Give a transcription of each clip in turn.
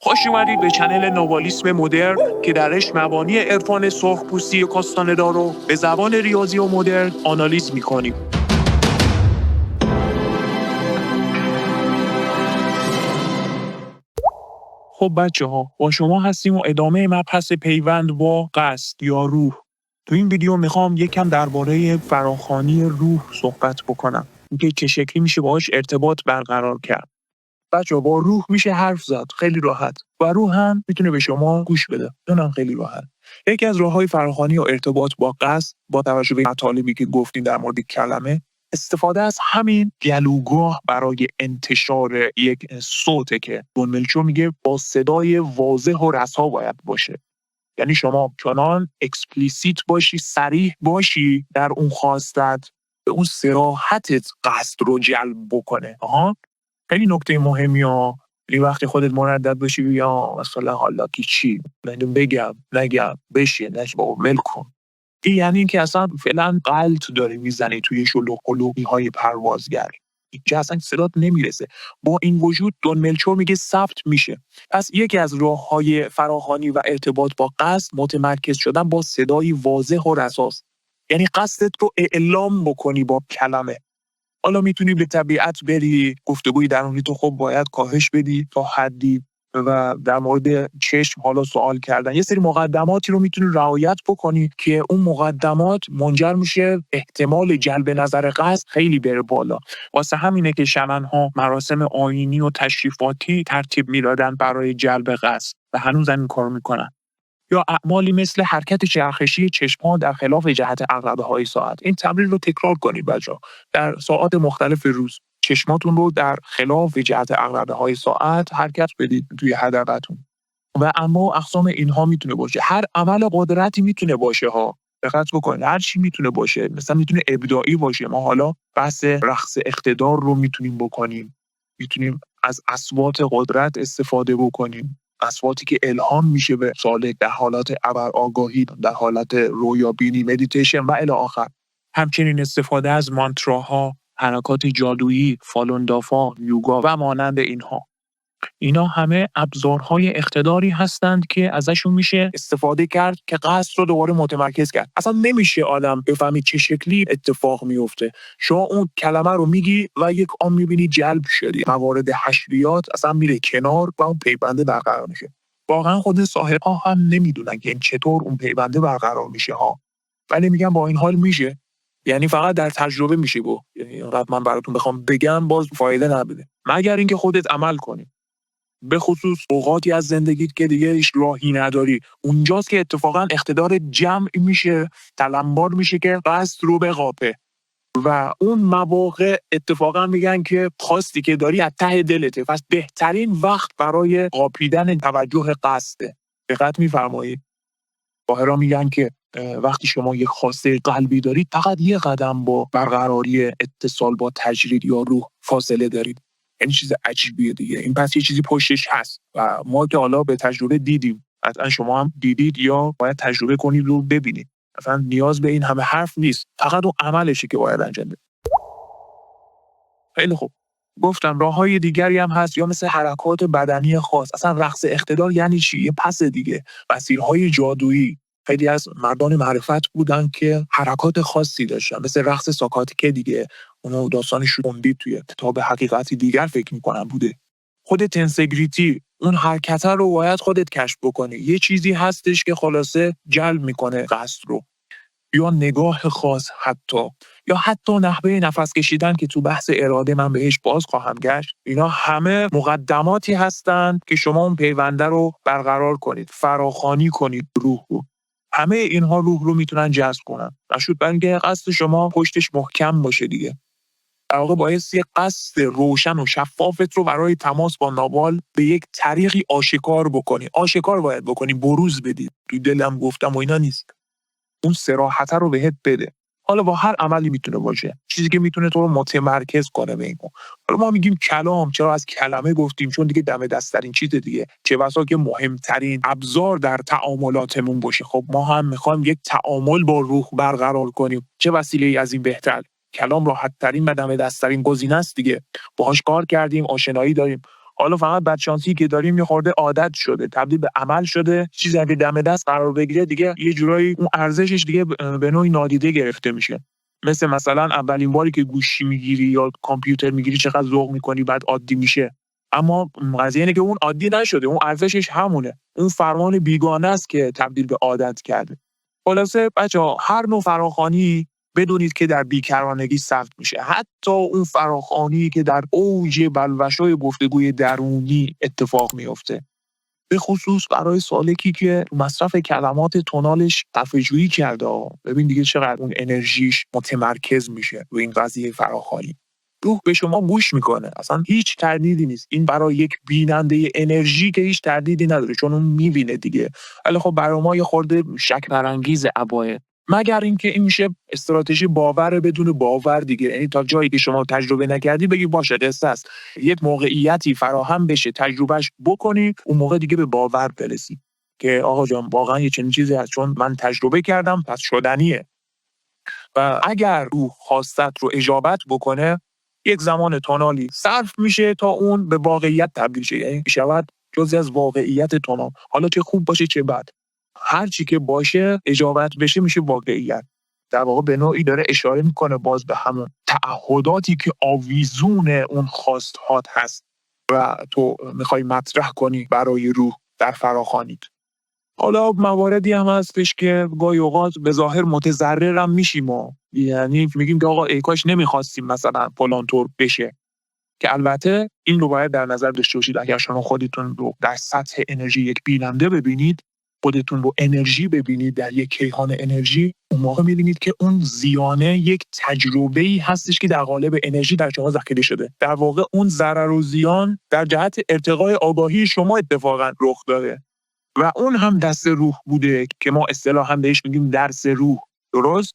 خوش اومدید به چنل نوالیسم مدرن که درش مبانی عرفان سرخپوستی و کاستانه‌دار رو به زبان ریاضی و مدرن آنالیز می‌کنیم. خب بچه‌ها، با شما هستیم و ادامه مبحث پیوند با قصد یا روح. تو این ویدیو میخوام یکم درباره فراخوانی روح صحبت بکنم. اینکه چه شکلی میشه باهاش ارتباط برقرار کرد. بچه‌ها با روح میشه حرف زد خیلی راحت و روح هم میتونه به شما گوش بده. اونم خیلی راحت. یکی از راه‌های فراخوانی و ارتباط با قصد با توجه به مطالبی که گفتیم در مورد کلمه، استفاده از همین گلوگاه برای انتشار یک صوته که دون ملچو میگه با صدای واضح و رسا باید باشه. یعنی شما چنان اکسپلیسیت باشی، صریح باشی در اون خواستت، به اون صراحتت قصد رو جلب بکنه. خیلی نکته مهمی ها. این وقتی خودت مردد باشی بیا مثلا حالا کی چی بگم نگم بشه با مل کن. این یعنی این که اصلا فعلا غلط داری میزنی توی شلوغ قلوبی های پروازگر. اینجا اصلا صدات نمیرسه. با این وجود دون ملچور میگه ثبت میشه. پس یکی از راه‌های فراخوانی و ارتباط با قصد متمرکز شدن با صدای واضح و رساست. یعنی قصدت رو اعلام بکنی با کلمه. حالا میتونی به طبیعت بری گفتگوی درونی تو خب باید کاهش بدی تا حدی و در مورد چشم حالا سوال کردن یه سری مقدماتی رو میتونی رعایت بکنی که اون مقدمات منجر میشه احتمال جلب نظر قصد خیلی بره بالا. واسه همینه که شمنها مراسم آیینی و تشریفاتی ترتیب میدادن برای جلب قصد و هنوز این کارو میکنن. یا اعمالی مثل حرکت چرخشی چشم‌ها در خلاف جهت عقربه‌های ساعت. این تمرین رو تکرار کنید بچه‌ها. در ساعات مختلف روز چشماتون رو در خلاف جهت عقربه‌های ساعت حرکت بدید توی هدفتون. و اما اقسام اینها میتونه باشه. هر عمل قدرتی میتونه باشه ها. دقت بکنید. هر چی میتونه باشه. مثلا میتونه ابداعی باشه. ما حالا بحث رقص اقتدار رو میتونیم بکنیم. میتونیم از اصوات قدرت استفاده بکنیم. اصواتی که الهام میشه به سالک در حالات ابرآگاهی، در حالت رویابینی، مدیتیشن و الی آخر. همچنین استفاده از مانتراها، حرکات جادویی، فالون دافا، یوگا و مانند اینها. اینا همه ابزارهای اقتداری هستند که ازشون میشه استفاده کرد که قصد رو دوباره متمرکز کرد. اصلا نمیشه آدم بفهمی چه شکلی اتفاق میفته. شما اون کلمه رو میگی و یک آن میبینی جلب شدی. موارد حشریات اصلا میره کنار و اون پیونده برقرار میشه. واقعا خود صاحب‌ها هم نمیدونن که چطور اون پیونده برقرار میشه ها. ولی میگم با این حال میشه. یعنی فقط در تجربه میشه یعنی اینقدر من براتون بخوام بگم باز فایده نداره. مگر اینکه خودت عمل کنی. به خصوص اوقاتی از زندگیت که دیگه هیچ راهی نداری، اونجاست که اتفاقا اقتدار جمع میشه، تلمبار میشه که قصد رو بقاپه. و اون مواقع اتفاقا میگن که خواستی که داری از ته دلته، پس بهترین وقت برای قاپیدن توجه قصده. دقت میفرمایید؟ ظاهرا میگن که وقتی شما یک خواسته قلبی دارید فقط یه قدم با برقراری اتصال با تجرید یا روح فاصله دارید. این چیز عجیبیه دیگه. این پس یه چیزی پشتش هست و ما که حالا به تجربه دیدیم. قطعا شما هم دیدید یا باید تجربه کنید و ببینید. اصلا نیاز به این همه حرف نیست. فقط اون عملشه که باید انجام بده. خیلی خوب. گفتم راه‌های دیگری هم هست یا مثل حرکات بدنی خاص. اصلا رقص اقتدار یعنی چی؟ یه پس دیگه. مسیرهای جادویی. خیلی از مردان معرفت بودن که حرکات خاصی داشتن مثل رقص ساکاتیکه دیگه. اونو داستانش رو خوندید توی کتاب حقیقتی دیگر فکر می‌کنم بوده. خود تنسگریتی اون حرکت رو باید خودت کشف بکنی. یه چیزی هستش که خلاصه جلب میکنه قصد رو. یا نگاه خاص یا حتی نحوه نفس کشیدن که تو بحث اراده من بهش باز خواهم گشت. اینا همه مقدماتی هستند که شما اون پیونده رو برقرار کنید، فراخوانی کنید روح رو. همه اینها روح رو میتونن جذب کنن. نشود برای قصد شما پشتش محکم باشه دیگه. در واقع باید یه قصد روشن و شفافت رو برای تماس با نوال به یک طریقی آشکار بکنی. آشکار باید بکنی، بروز بدی. توی دلم گفتم و اینا نیست. اون صراحت رو بهت بده. حالا با هر عملی میتونه باشه. چیزی که میتونه تو رو متمرکز کنه به این. حالا ما میگیم کلام، چرا از کلمه گفتیم؟ چون دیگه دم دست‌ترین چیز دیگه. چه بسا که مهمترین ابزار در تعاملاتمون باشه. خب ما هم میخوایم یک تعامل با روح برقرار کنیم. چه وسیله‌ای از این بهتر؟ کلام راحت ترین و دم دست‌ترین گزینه است دیگه. باهاش کار کردیم، آشنایی داریم. حالا فقط بدشانسی که داریم یه خورده عادت شده، تبدیل به عمل شده، چیزی اگه دم دست قرار بگیره دیگه یه جورایی اون ارزشش دیگه به نوعی نادیده گرفته میشه. مثلا اولین باری که گوشی میگیری یا کامپیوتر میگیری چقدر ذوق میکنی، بعد عادی میشه. اما قضیه اینه که اون عادی نشده، اون ارزشش همونه، اون فرمان بیگانه است که تبدیل به عادت کرده. خلاصه بچه‌ها، هر نوع فراخوانی بدونید که در بیکرانگی ثبت میشه، حتی اون فراخوانی که در اوج بلوش‌های گفتگوی درونی اتفاق میفته، به خصوص برای سالکی که مصرف کلمات تونالش صرفه‌جویی کرده. ببین دیگه چقدر اون انرژیش متمرکز میشه روی این قضیه فراخوانی. روح به شما گوش میکنه، اصلا هیچ تردیدی نیست. این برای یک بیننده انرژی که هیچ تردیدی نداره، چون اون میبینه دیگه. ولی خب برای ما یه خورده شک برانگیز عبایه، مگر اینکه این میشه استراتژی باور بدون باور دیگه. یعنی تا جایی که شما تجربه نکردی بگی باشه قصه است، یک موقعیتی فراهم بشه تجربهش بکنی، اون موقع دیگه به باور برسی که آقا جان واقعا یه چنین چیزی هست، چون من تجربه کردم پس شدنیه. و اگر روح خواستت رو اجابت بکنه، یک زمان تونالی صرف میشه تا اون به واقعیت تبدیل شه، یعنی شود جزئی از واقعیت تونال. حالا چه خوب باشه چه بد، هر چی که باشه اجابت بشه میشه واقعیت. در واقع به نوعی داره اشاره میکنه باز به همون تعهداتی که آویزون اون خواستهات هست و تو میخوای مطرح کنی برای روح در فراخوانیت. حالا مواردی هم هستش که گاهی اوقات به ظاهر متضررم میشیم و یعنی میگیم که آقا ای کاش نمیخواستیم مثلا فلان طور بشه، که البته این رو باید در نظر داشته باشید. اگر شما خودتون رو در سطح انرژی یک بیننده ببینید، خودتون رو انرژی ببینید در یک کیهان انرژی، اون موقع میبینید که اون زیانه یک تجربه‌ای هستش که در قالب انرژی در شما ذخیره شده. در واقع اون ضرر و زیان در جهت ارتقای آگاهی شما اتفاقا رخ داده و اون هم دست روح بوده که ما اصطلاحاً بهش میگیم درس روح. درست؟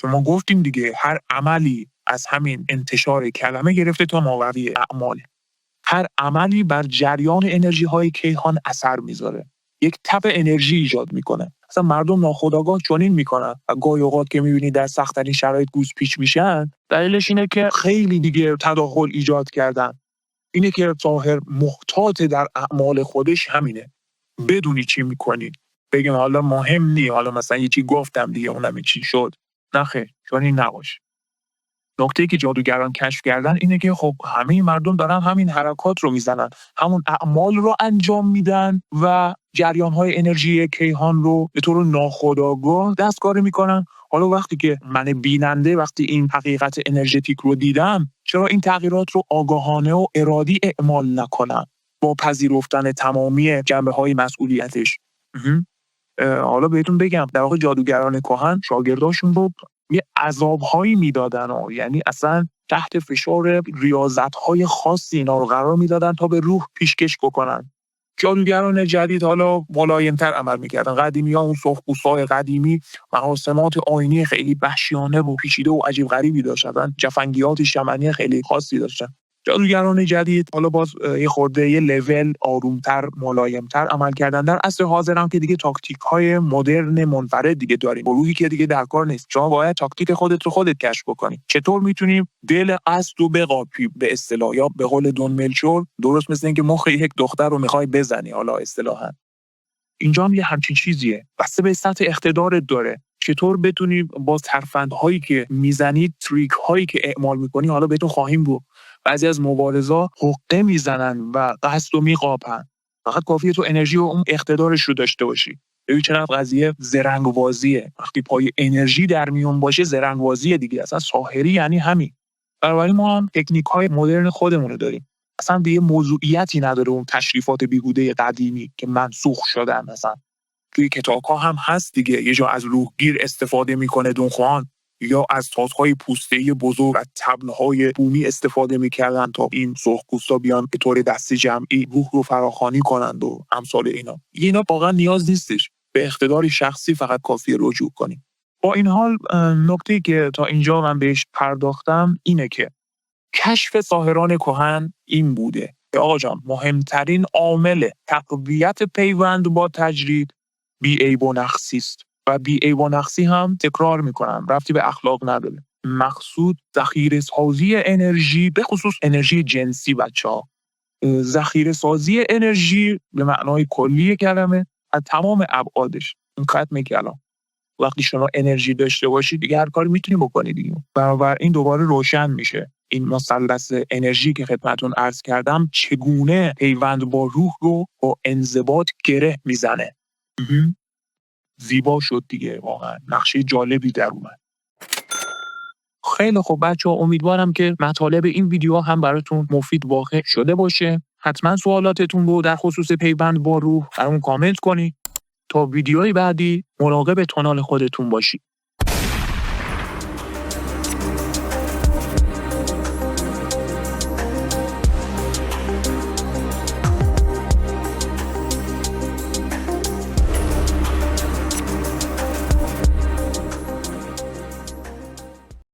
چون ما گفتیم دیگه هر عملی از همین انتشار کلمه گرفته تا ماوراء اعمال، هر عملی بر جریان انرژی های کیهان اثر میذاره، یک تپ انرژی ایجاد میکنه. اصلا مردم ناخودآگاه چنین میکنن و گاهی اوقات که میبینی در سخت‌ترین شرایط گوز پیچ میشن، دلیلش اینه که خیلی دیگه تداخل ایجاد کردن. اینه که ظاهر محتاط در اعمال خودش همینه، بدونی چی میکنی، بگم حالا مهم نی، حالا مثلا یه چی گفتم دیگه اونم چی شد. نه خیر، چون این نباشه. نکته‌ای که جادوگران کشف کردن اینه که خب همه مردم دارن همین حرکات رو میزنن، همون اعمال رو انجام میدن و جریان‌های انرژی کیهان رو به طور ناخودآگاه دستکاری میکنن. حالا وقتی که من بیننده وقتی این حقیقت انرژتیک رو دیدم، چرا این تغییرات رو آگاهانه و ارادی اعمال نکنم با پذیرفتن تمامی جنبه‌های مسئولیتش؟ حالا بهتون بگم، در واقع جادوگران کهن شاگرداشون رو یه عذاب‌هایی میدادن، یعنی اصلا تحت فشار ریاضت‌های خاصی اینا رو قرار میدادن تا به روح پیشکش بکنن. جادوگران جدید حالا ملایم‌تر عمل میکردن. قدیمی‌ها اون سرخپوست‌های قدیمی مراسمات آیینی خیلی وحشیانه و پیچیده و عجیب غریبی داشتن، جفنگیات شمنی خیلی خاصی داشتن. جادوگران جدید حالا باز یه خورده یه لول آرومتر ملایمتر عمل کردن. در عصر حاضر هم که دیگه تاکتیک‌های مدرن منفرد دیگه داریم، گروهی که دیگه در کار نیست. شما باید تاکتیک خودت رو خودت کشف بکنی. چطور میتونیم دل اسب رو بقاپی به اصطلاح، یا به قول دون ملچور درست مثل اینکه مخ یک دختر رو میخوای بزنی. حالا اصطلاحاً اینجا هم یه همچین چیزیه، بسته به سطح اقتدارت داره. چطور بتونی با ترفندهایی که میزنی، تریک هایی که اعمال میکنی، حالا بهتون خواهیم گفت. بعضی از مبارزا حقه میزنن و قصد رو میقاپن، فقط کافیه تو انرژی و اون اقتدارش رو داشته باشی. ببین چقدر قضیه زرنگ‌بازیه. وقتی پای انرژی در میون باشه زرنگ‌بازیه دیگه، اصلا ساحری یعنی همین. بنابراین ما هم تکنیک‌های مدرن خودمون رو داریم. اصلا به یه موضوعیتی نداره اون تشریفات بیهوده قدیمی که منسوخ شدن. مثلا توی کتاب‌ها هم هست دیگه، یه جا از روحگیر استفاده میکنه دون خوان، یا از تاس‌های پوسته‌ای بزرگ و طبل‌های بومی استفاده میکردن تا این سرخپوستا بیان به طور دستی جمعی روح رو فراخوانی کنند و امثال اینا واقعا نیاز نیستش، به اقتدار شخصی فقط کافیه رجوع کنیم. با این حال نکته‌ای که تا اینجا من بهش پرداختم اینه که کشف ساحران کهن این بوده که آقا جان مهمترین عامل تقویت پیوند با تجرید بی‌عیب و نقصی است و بی‌عیب و نقصی هم تکرار میکنم ربطی به اخلاق نداره. مقصود ذخیره سازی انرژی، به خصوص انرژی جنسی بچه‌ها، ذخیره سازی انرژی به معنای کلی کلمه از تمام ابعادش. این ختم کلام. وقتی شما انرژی داشته باشید دیگه هر کاری میتونی بکنید دیگه. بنابراین دوباره روشن میشه این مثلث انرژی که خدمتتون عرض کردم چگونه پیوند با روح رو با انضباط گره میزنه. زیبا شد دیگه، واقعا نقشه جالبی در اومد. خیلی خب بچه‌ها، امیدوارم که مطالب این ویدیو هم براتون مفید واقع شده باشه. حتما سوالاتتون رو در خصوص پیوند با روح برامون کامنت کنید تا ویدیوهای بعدی مراقب کانال خودتون باشید.